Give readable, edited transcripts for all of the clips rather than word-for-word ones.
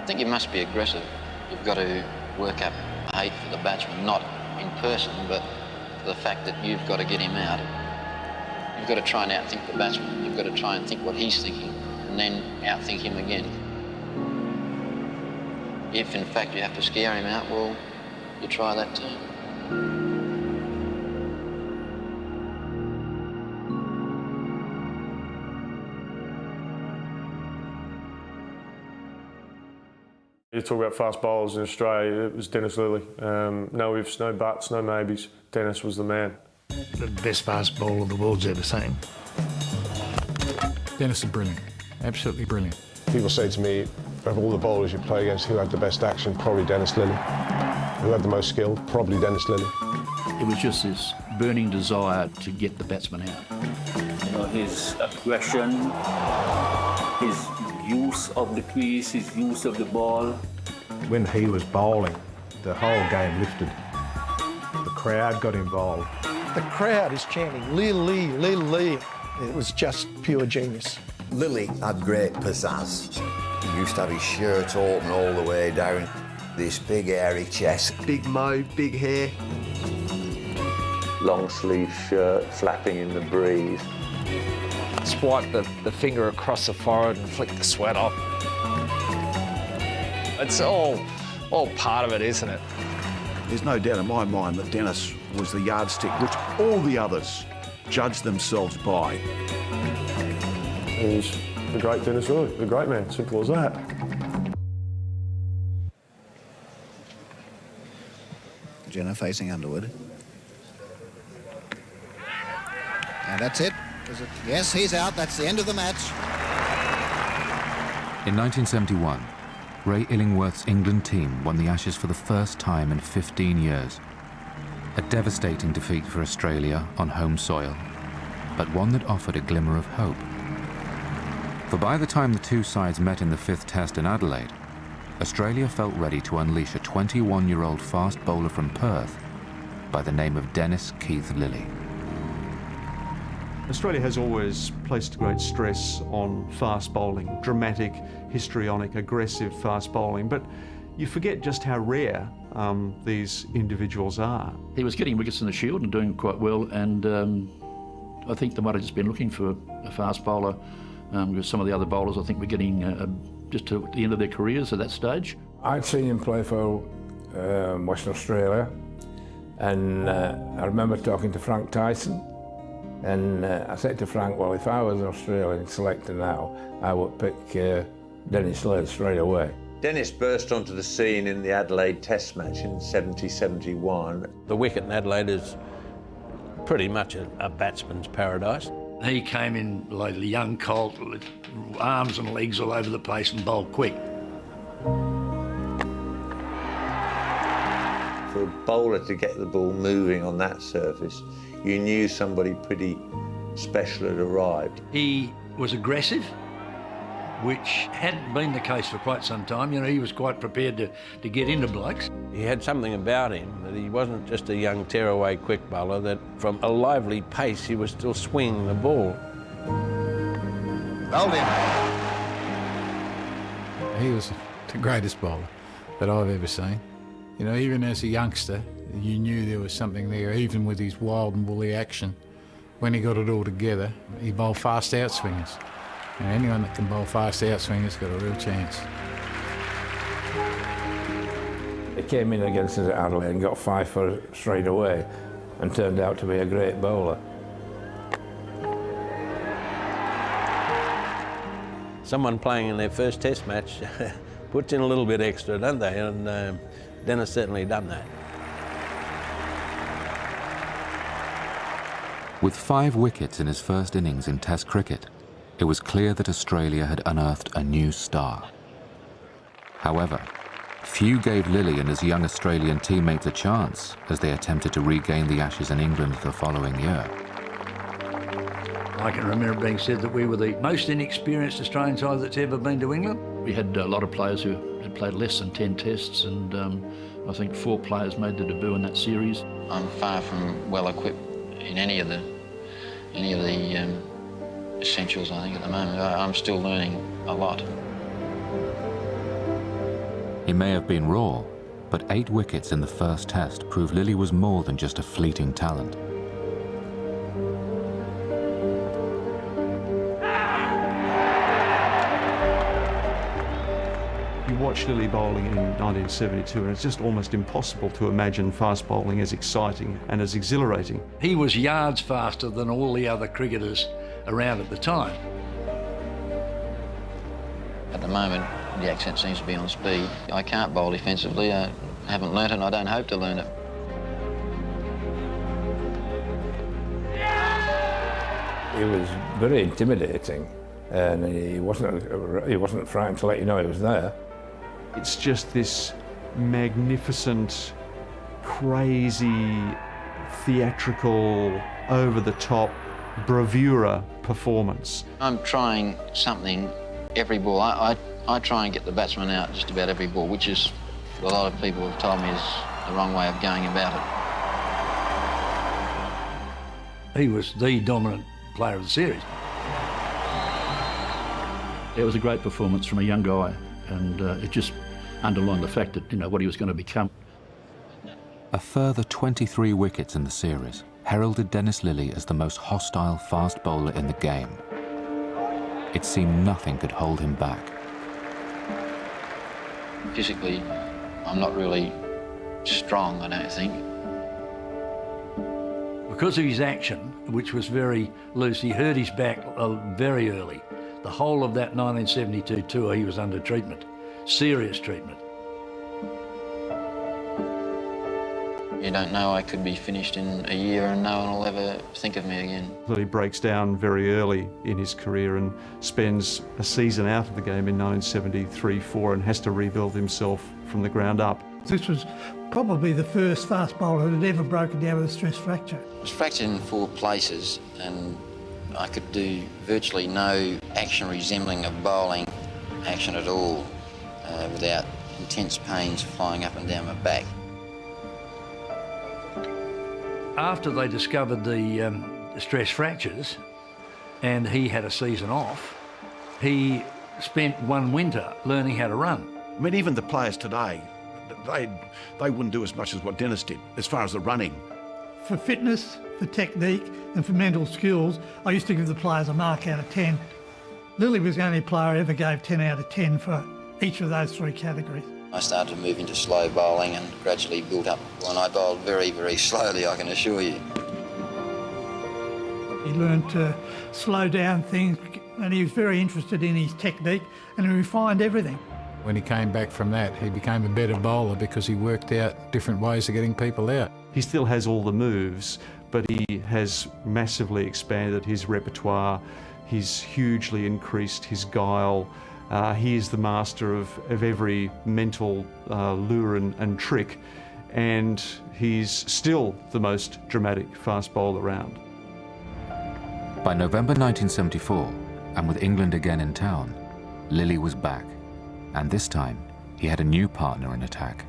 I think you must be aggressive. You've got to work up hate for the batsman, not in person, but for the fact that you've got to get him out. You've got to try and outthink the batsman. You've got to try and think what he's thinking, and then outthink him again. If, in fact, you have to scare him out, well, you try that too. You talk about fast bowlers in Australia, it was Dennis Lillee. No ifs, no buts, no maybes. Dennis was the man. The best fast bowler the world's ever seen. Dennis is brilliant, absolutely brilliant. People say to me, of all the bowlers you play against, who had the best action? Probably Dennis Lillee. Who had the most skill? Probably Dennis Lillee. It was just this burning desire to get the batsman out. You know, his aggression, his use of the crease, his use of the ball. When he was bowling, the whole game lifted. The crowd got involved. The crowd is chanting, Lillee, Lillee. It was just pure genius. Lillee had great pizzazz. He used to have his shirt open all the way down, this big hairy chest. Big mo, big hair. Long sleeve shirt flapping in the breeze. Swipe the finger across the forehead and flick the sweat off. It's all part of it, isn't it? There's no doubt in my mind that Dennis was the yardstick which all the others judged themselves by. He's the great Dennis Lillee, the great man, simple as that. Jenner facing Underwood. And that's it. Yes, he's out. That's the end of the match. In 1971, Ray Illingworth's England team won the Ashes for the first time in 15 years. A devastating defeat for Australia on home soil, but one that offered a glimmer of hope. For by the time the two sides met in the fifth test in Adelaide, Australia felt ready to unleash a 21-year-old fast bowler from Perth by the name of Dennis Keith Lillee. Australia has always placed great stress on fast bowling, dramatic, histrionic, aggressive fast bowling, but you forget just how rare these individuals are. He was getting wickets in the Shield and doing quite well, and I think they might have just been looking for a fast bowler because some of the other bowlers I think were getting just to the end of their careers at that stage. I'd seen him play for Western Australia, and I remember talking to Frank Tyson. And I said to Frank, well, if I was an Australian selector now, I would pick Dennis Lillee straight away. Dennis burst onto the scene in the Adelaide Test match in 70-71. The wicket in Adelaide is pretty much a batsman's paradise. He came in like a young colt with arms and legs all over the place and bowled quick. For a bowler to get the ball moving on that surface, you knew somebody pretty special had arrived. He was aggressive, which hadn't been the case for quite some time. You know, he was quite prepared to get into blokes. He had something about him that he wasn't just a young tearaway quick bowler, that from a lively pace he was still swinging the ball. Bowled in. He was the greatest bowler that I've ever seen. You know, even as a youngster, you knew there was something there, even with his wild and woolly action. When he got it all together, he bowled fast outswingers. And anyone that can bowl fast outswingers got a real chance. He came in against us at Adelaide and got 5 for straight away and turned out to be a great bowler. Someone playing in their first test match puts in a little bit extra, don't they? And Dennis certainly done that. With 5 wickets in his first innings in Test cricket, it was clear that Australia had unearthed a new star. However, few gave Lillee and his young Australian teammates a chance as they attempted to regain the Ashes in England the following year. I can remember being said that we were the most inexperienced Australian side that's ever been to England. We had a lot of players who had played less than 10 tests, and I think 4 players made their debut in that series. I'm far from well equipped in any of the essentials, I think, at the moment. I'm still learning a lot. He may have been raw, but 8 wickets in the first Test proved Lillee was more than just a fleeting talent. You watch Lillee bowling in 1972 and it's just almost impossible to imagine fast bowling as exciting and as exhilarating. He was yards faster than all the other cricketers around at the time. At the moment, the accent seems to be on speed. I can't bowl defensively. I haven't learnt it and I don't hope to learn it. He was very intimidating, and he wasn't frightened to let you know he was there. It's just this magnificent, crazy, theatrical, over-the-top, bravura performance. I'm trying something every ball. I try and get the batsman out just about every ball, which is what a lot of people have told me is the wrong way of going about it. He was the dominant player of the series. It was a great performance from a young guy, and it just underlined the fact that, you know, what he was going to become. A further 23 wickets in the series heralded Dennis Lillee as the most hostile fast bowler in the game. It seemed nothing could hold him back. Physically, I'm not really strong, I don't think. Because of his action, which was very loose, he hurt his back very early. The whole of that 1972 tour, he was under treatment, serious treatment. You don't know, I could be finished in a year and no one will ever think of me again. Lillee breaks down very early in his career and spends a season out of the game in 1973-4 and has to rebuild himself from the ground up. This was probably the first fast bowler that had ever broken down with a stress fracture. I was fractured in 4 places and I could do virtually no action resembling of bowling action at all without intense pains flying up and down my back. After they discovered the stress fractures and he had a season off, he spent 1 winter learning how to run. I mean, even the players today, they wouldn't do as much as what Dennis did as far as the running. For fitness, for technique and for mental skills, I used to give the players a mark out of 10. Lillee was the only player I ever gave 10 out of 10 for each of those 3 categories. I started to move into slow bowling and gradually built up. And I bowled very, very slowly, I can assure you. He learned to slow down things and he was very interested in his technique and he refined everything. When he came back from that, he became a better bowler because he worked out different ways of getting people out. He still has all the moves, but he has massively expanded his repertoire. He's hugely increased his guile. He is the master of every mental lure and trick, and he's still the most dramatic fast bowler around. By November 1974, and with England again in town, Lillee was back, and this time he had a new partner in attack,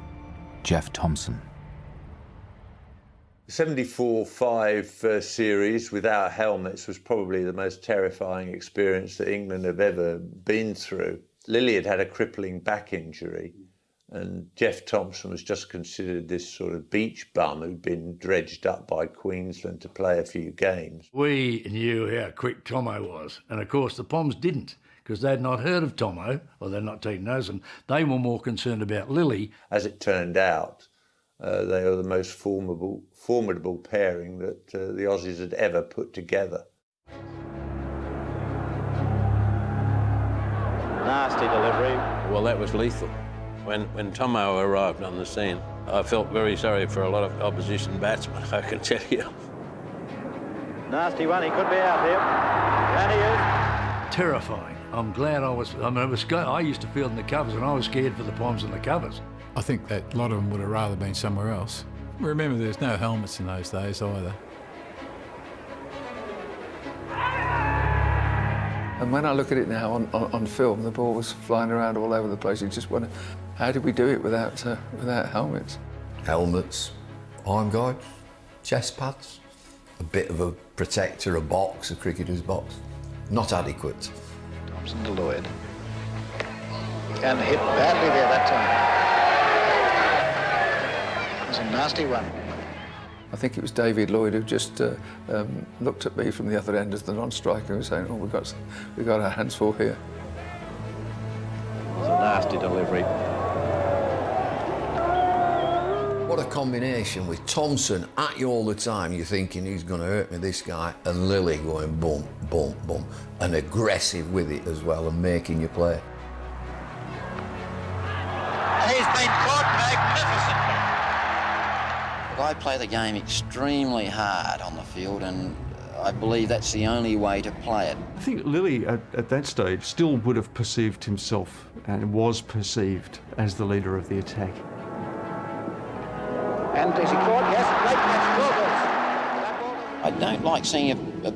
Jeff Thomson. The 74-5 first series without helmets was probably the most terrifying experience that England have ever been through. Lillee had a crippling back injury, and Jeff Thomson was just considered this sort of beach bum who'd been dredged up by Queensland to play a few games. We knew how quick Tomo was, and of course the Poms didn't, because they'd not heard of Tomo, or they'd not taken notice, and they were more concerned about Lillee. As it turned out, they are the most formidable pairing that the Aussies had ever put together. Nasty delivery. Well, that was lethal. When Tomo arrived on the scene, I felt very sorry for a lot of opposition batsmen, I can tell you. Nasty one, he could be out here. And he is. Terrifying. I'm glad I used to field in the covers and I was scared for the Poms in the covers. I think that a lot of them would have rather been somewhere else. Remember, there's no helmets in those days either. And when I look at it now on film, the ball was flying around all over the place. You just wonder, how did we do it without helmets? Helmets, arm guards, chest pads, a bit of a protector, a box, a cricketer's box. Not adequate. Thompson to Lloyd. And hit badly there that time. It was a nasty one. I think it was David Lloyd who just looked at me from the other end as the non-striker and was saying, "Oh, we got our hands full here." It was a nasty delivery. What a combination with Thompson at you all the time. You're thinking he's going to hurt me, this guy, and Lillee going boom, boom, boom, and aggressive with it as well and making you play. He's been caught magnificently. I play the game extremely hard on the field, and I believe that's the only way to play it. I think Lillee at that stage still would have perceived himself and was perceived as the leader of the attack. And is he caught? Yes, great catch, I don't like seeing a